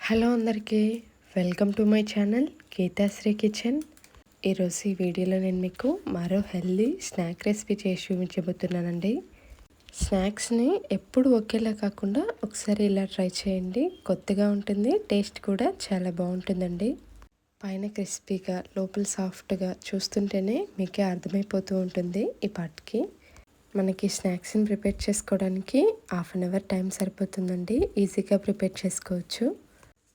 Hello అందరికీ, welcome to my channel Geethasri kitchen. ఈరోజు ఈ వీడియోలో నేను మీకు మరో హెల్దీ స్నాక్ రెసిపీ చేసి చూపించబోతున్నానండి. స్నాక్స్ని ఎప్పుడు ఒకేలా కాకుండా ఒకసారి ఇలా ట్రై చేయండి. కొత్తగా ఉంటుంది, టేస్ట్ కూడా చాలా బాగుంటుందండి. పైన క్రిస్పీగా లోపల సాఫ్ట్గా చూస్తుంటేనే మీకే అర్థమైపోతూ ఉంటుంది. ఈ పాటికి మనకి స్నాక్స్ని ప్రిపేర్ చేసుకోవడానికి హాఫ్ అన్ అవర్ టైం సరిపోతుందండి. ఈజీగా ప్రిపేర్ చేసుకోవచ్చు.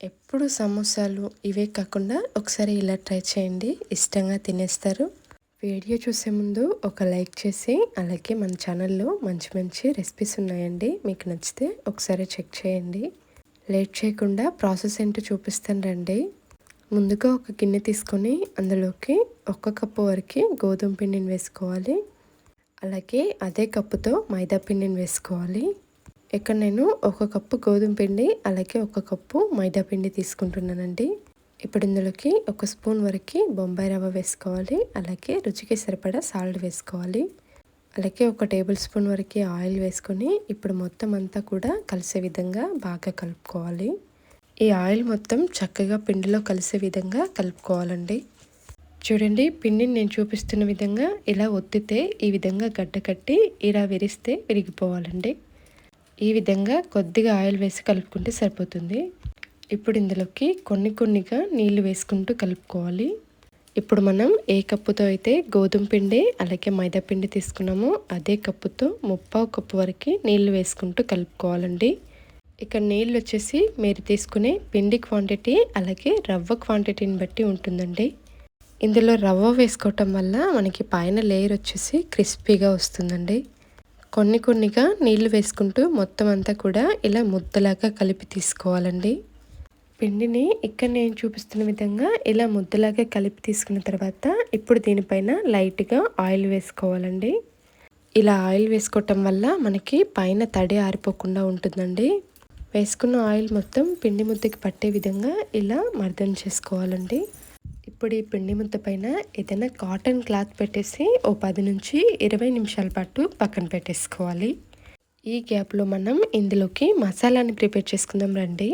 ఎప్పుడు సమోసాలు ఇవే కాకుండా ఒకసారి ఇలా ట్రై చేయండి, ఇష్టంగా తినేస్తారు. వీడియో చూసే ముందు ఒక లైక్ చేసి, అలాగే మన ఛానల్లో మంచి మంచి రెసిపీస్ ఉన్నాయండి, మీకు నచ్చితే ఒకసారి చెక్ చేయండి. లేట్ చేయకుండా ప్రాసెస్ ఏంటో చూపిస్తాను రండి. ముందుగా ఒక గిన్నె తీసుకొని అందులోకి 1 కప్పు వరకు గోధుమ పిండిని వేసుకోవాలి. అలాగే అదే కప్పుతో మైదా పిండిని వేసుకోవాలి. ఇక్కడ నేను 1 కప్పు గోధుమ పిండి అలాగే 1 కప్పు మైదా పిండి తీసుకుంటున్నానండి. ఇప్పుడు ఇందులోకి 1 స్పూన్ వరకు బొంబాయి రవ్వ వేసుకోవాలి. అలాగే రుచికి సరిపడా సాల్ట్ వేసుకోవాలి. అలాగే 1 టేబుల్ స్పూన్ వరకు ఆయిల్ వేసుకొని ఇప్పుడు మొత్తం అంతా కూడా కలిసే విధంగా బాగా కలుపుకోవాలి. ఈ ఆయిల్ మొత్తం చక్కగా పిండిలో కలిసే విధంగా కలుపుకోవాలండి. చూడండి, పిండిని నేను చూపిస్తున్న విధంగా ఇలా ఒత్తితే ఈ విధంగా గడ్డ కట్టి ఇలా విరిస్తే విరిగిపోవాలండి. ఈ విధంగా కొద్దిగా ఆయిల్ వేసి కలుపుకుంటే సరిపోతుంది. ఇప్పుడు ఇందులోకి కొన్నిగా నీళ్లు వేసుకుంటూ కలుపుకోవాలి. ఇప్పుడు మనం ఏ కప్పుతో అయితే గోధుమ పిండి అలాగే మైదా పిండి తీసుకున్నామో అదే కప్పుతో 3/4 కప్పు వరకు నీళ్లు వేసుకుంటూ కలుపుకోవాలండి. ఇక్కడ నీళ్ళు వచ్చేసి మీరు తీసుకునే పిండి క్వాంటిటీ అలాగే రవ్వ క్వాంటిటీని బట్టి ఉంటుందండి. ఇందులో రవ్వ వేసుకోవటం వల్ల మనకి పైన లేయర్ వచ్చేసి క్రిస్పీగా వస్తుందండి. కొన్నిగా నీళ్లు వేసుకుంటూ మొత్తం అంతా కూడా ఇలా ముద్దలాగా కలిపి తీసుకోవాలండి. పిండిని ఇక్కడ నేను చూపిస్తున్న విధంగా ఇలా ముద్దలాగా కలిపి తీసుకున్న తర్వాత ఇప్పుడు దీనిపైన లైట్గా ఆయిల్ వేసుకోవాలండి. ఇలా ఆయిల్ వేసుకోవటం వల్ల మనకి పైన తడి ఆరిపోకుండా ఉంటుందండి. వేసుకున్న ఆయిల్ మొత్తం పిండి ముద్దకి పట్టే విధంగా ఇలా మర్దన చేసుకోవాలండి. ఇప్పుడు ఈ పిండి ముద్ద పైన ఏదైనా కాటన్ క్లాత్ పెట్టేసి 10 నుంచి 20 నిమిషాల పాటు పక్కన పెట్టేసుకోవాలి. ఈ గ్యాప్లో మనం ఇందులోకి మసాలాని ప్రిపేర్ చేసుకుందాం రండి.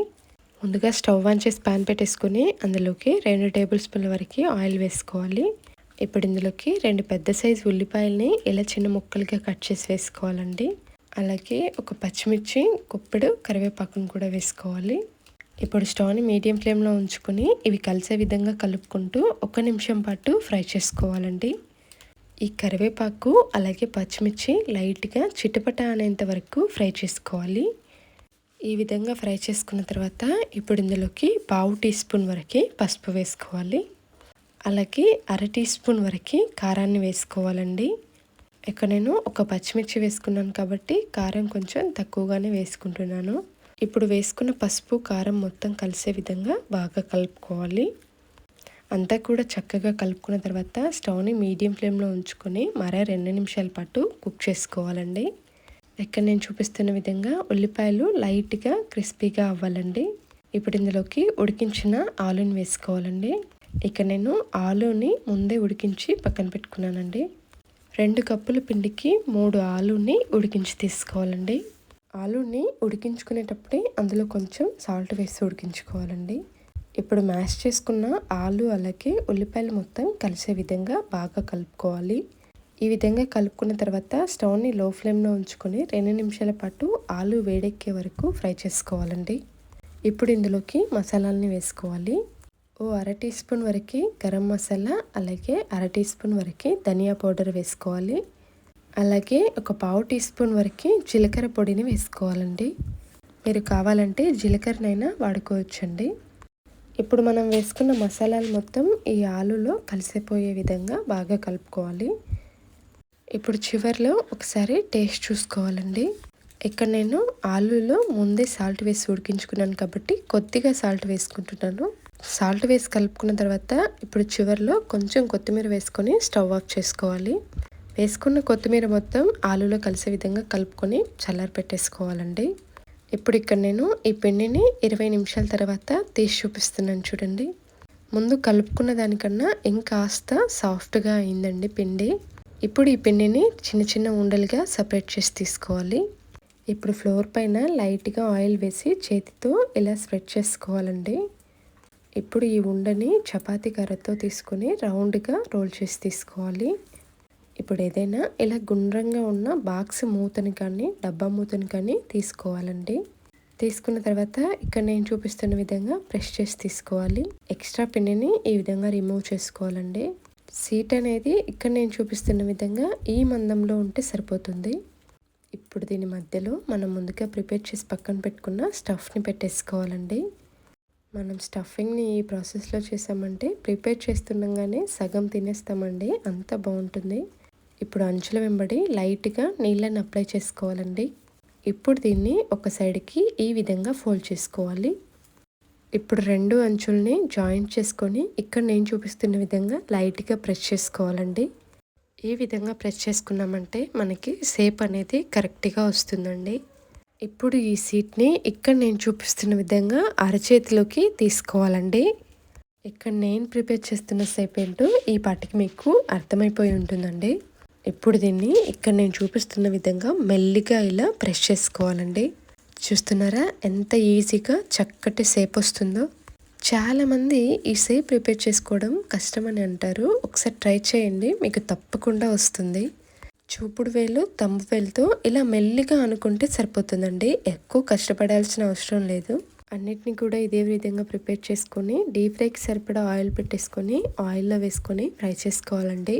ముందుగా స్టవ్ ఆన్ చేసి పాన్ పెట్టేసుకొని అందులోకి 2 టేబుల్ స్పూన్ల వరకు ఆయిల్ వేసుకోవాలి. ఇప్పుడు ఇందులోకి 2 పెద్ద సైజు ఉల్లిపాయలని ఇలా చిన్న ముక్కలుగా కట్ చేసి వేసుకోవాలండి. అలాగే ఒక పచ్చిమిర్చి, గుప్పెడు కరివేపాకును కూడా వేసుకోవాలి. ఇప్పుడు స్టవ్ని మీడియం ఫ్లేమ్లో ఉంచుకొని ఇవి కలిసే విధంగా కలుపుకుంటూ 1 నిమిషం పాటు ఫ్రై చేసుకోవాలండి. ఈ కరివేపాకు అలాగే పచ్చిమిర్చి లైట్గా చిటపట అనేంత వరకు ఫ్రై చేసుకోవాలి. ఈ విధంగా ఫ్రై చేసుకున్న తర్వాత ఇప్పుడు ఇందులోకి 1/2 టీ స్పూన్ వరకు పసుపు వేసుకోవాలి. అలాగే 1/2 టీ స్పూన్ వరకు కారాన్ని వేసుకోవాలండి. ఇక్కడ నేను ఒక పచ్చిమిర్చి వేసుకున్నాను కాబట్టి కారం కొంచెం తక్కువగానే వేసుకుంటున్నాను. ఇప్పుడు వేసుకున్న పసుపు కారం మొత్తం కలిసే విధంగా బాగా కలుపుకోవాలి. అంతా కూడా చక్కగా కలుపుకున్న తర్వాత స్టవ్ని మీడియం ఫ్లేమ్లో ఉంచుకొని మరో 2 నిమిషాల పాటు కుక్ చేసుకోవాలండి. ఇక్కడ నేను చూపిస్తున్న విధంగా ఉల్లిపాయలు లైట్గా క్రిస్పీగా అవ్వాలండి. ఇప్పుడు ఇందులోకి ఉడికించిన ఆలుని వేసుకోవాలండి. ఇక్కడ నేను ఆలుని ముందే ఉడికించి పక్కన పెట్టుకున్నానండి. 2 కప్పుల పిండికి 3 ఆలుని ఉడికించి తీసుకోవాలండి. ఆలుని ఉడికించుకునేటప్పుడే అందులో కొంచెం సాల్ట్ వేసి ఉడికించుకోవాలండి. ఇప్పుడు మ్యాష్ చేసుకున్న ఆలు అలాగే ఉల్లిపాయలు మొత్తం కలిసే విధంగా బాగా కలుపుకోవాలి. ఈ విధంగా కలుపుకున్న తర్వాత స్టవ్ని లో ఫ్లేమ్లో ఉంచుకొని 2 నిమిషాల పాటు ఆలు వేడెక్కే వరకు ఫ్రై చేసుకోవాలండి. ఇప్పుడు ఇందులోకి మసాలాలని వేసుకోవాలి. 1/2 టీ స్పూన్ వరకు గరం మసాలా అలాగే 1/2 టీ స్పూన్ వరకు ధనియా పౌడర్ వేసుకోవాలి. అలాగే ఒక 1/4 టీ స్పూన్ వరకు జీలకర్ర పొడిని వేసుకోవాలండి. మీరు కావాలంటే జీలకర్రనైనా వాడుకోవచ్చండి. ఇప్పుడు మనం వేసుకున్న మసాలాలు మొత్తం ఈ ఆలులో కలిసిపోయే విధంగా బాగా కలుపుకోవాలి. ఇప్పుడు చివరిలో ఒకసారి టేస్ట్ చూసుకోవాలండి. ఇక్కడ నేను ఆలులో ముందే సాల్ట్ వేసి ఉడికించుకున్నాను కాబట్టి కొద్దిగా సాల్ట్ వేసుకుంటున్నాను. సాల్ట్ వేసి కలుపుకున్న తర్వాత ఇప్పుడు చివరిలో కొంచెం కొత్తిమీర వేసుకొని స్టవ్ ఆఫ్ చేసుకోవాలి. వేసుకున్న కొత్తిమీర మొత్తం ఆలులో కలిసే విధంగా కలుపుకొని చల్లారి పెట్టేసుకోవాలండి. ఇప్పుడు ఇక్కడ నేను ఈ పిండిని 20 నిమిషాల తర్వాత తీసి చూపిస్తున్నాను చూడండి. ముందు కలుపుకున్న దానికన్నా ఇంకాస్త సాఫ్ట్గా అయిందండి పిండి. ఇప్పుడు ఈ పిండిని చిన్న చిన్న ఉండలుగా సపరేట్ చేసి తీసుకోవాలి. ఇప్పుడు ఫ్లోర్ పైన లైట్గా ఆయిల్ వేసి చేతితో ఇలా స్ప్రెడ్ చేసుకోవాలండి. ఇప్పుడు ఈ ఉండని చపాతీ కర్రతో తీసుకొని రౌండ్గా రోల్ చేసి తీసుకోవాలి. ఇప్పుడు ఏదైనా ఇలా గుండ్రంగా ఉన్న బాక్స్ మూతని కానీ డబ్బా మూతని కానీ తీసుకోవాలండి. తీసుకున్న తర్వాత ఇక్కడ నేను చూపిస్తున్న విధంగా ప్రెస్ చేసి తీసుకోవాలి. ఎక్స్ట్రా పిండిని ఈ విధంగా రిమూవ్ చేసుకోవాలండి. సీట్ అనేది ఇక్కడ నేను చూపిస్తున్న విధంగా ఈ మందంలో ఉంటే సరిపోతుంది. ఇప్పుడు దీని మధ్యలో మనం ముందుగా ప్రిపేర్ చేసి పక్కన పెట్టుకున్న స్టఫ్ని పెట్టేసుకోవాలండి. మనం స్టఫింగ్ని ఈ ప్రాసెస్లో చేసామంటే ప్రిపేర్ చేస్తుండగానే సగం తినేస్తామండి, అంత బాగుంటుంది. ఇప్పుడు అంచుల వెంబడి లైట్గా నీళ్ళని అప్లై చేసుకోవాలండి. ఇప్పుడు దీన్ని ఒక సైడ్కి ఈ విధంగా ఫోల్డ్ చేసుకోవాలి. ఇప్పుడు రెండు అంచుల్ని జాయింట్ చేసుకొని ఇక్కడ నేను చూపిస్తున్న విధంగా లైట్గా ప్రెస్ చేసుకోవాలండి. ఈ విధంగా ప్రెస్ చేసుకున్నామంటే మనకి షేప్ అనేది కరెక్ట్గా వస్తుందండి. ఇప్పుడు ఈ సీట్ని ఇక్కడ నేను చూపిస్తున్న విధంగా అరచేతిలోకి తీసుకోవాలండి. ఇక్కడ నేను ప్రిపేర్ చేస్తున్న షేప్ ఏంటో ఈ పాటికి మీకు అర్థమైపోయి ఉంటుందండి. ఇప్పుడు దీన్ని ఇక్కడ నేను చూపిస్తున్న విధంగా మెల్లిగా ఇలా ప్రెస్ చేసుకోవాలండి. చూస్తున్నారా ఎంత ఈజీగా చక్కటి షేప్ వస్తుందో. చాలామంది ఈ షేప్ ప్రిపేర్ చేసుకోవడం కష్టమని అంటారు. ఒకసారి ట్రై చేయండి, మీకు తప్పకుండా వస్తుంది. చూపుడు వేలు తంబు వేలుతో ఇలా మెల్లిగా అనుకుంటే సరిపోతుందండి, ఎక్కువ కష్టపడాల్సిన అవసరం లేదు. అన్నిటిని కూడా ఇదే విధంగా ప్రిపేర్ చేసుకొని డీప్ ఫ్రైకి సరిపడా ఆయిల్ పెట్టేసుకొని ఆయిల్లో వేసుకొని ఫ్రై చేసుకోవాలండి.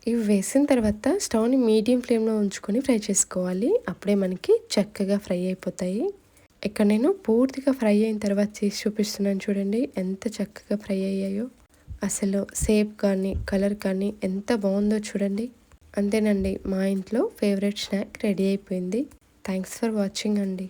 ఇవి వేసిన తర్వాత స్టవ్ని మీడియం ఫ్లేమ్లో ఉంచుకొని ఫ్రై చేసుకోవాలి. అప్పుడే మనకి చక్కగా ఫ్రై అయిపోతాయి. ఇక్కడ నేను పూర్తిగా ఫ్రై అయిన తర్వాత చేసి చూపిస్తున్నాను చూడండి, ఎంత చక్కగా ఫ్రై అయ్యాయో. అసలు షేప్ కానీ కలర్ కానీ ఎంత బాగుందో చూడండి. అంతేనండి, మా ఇంట్లో ఫేవరెట్ స్నాక్ రెడీ అయిపోయింది. థ్యాంక్స్ ఫర్ వాచింగ్ అండి.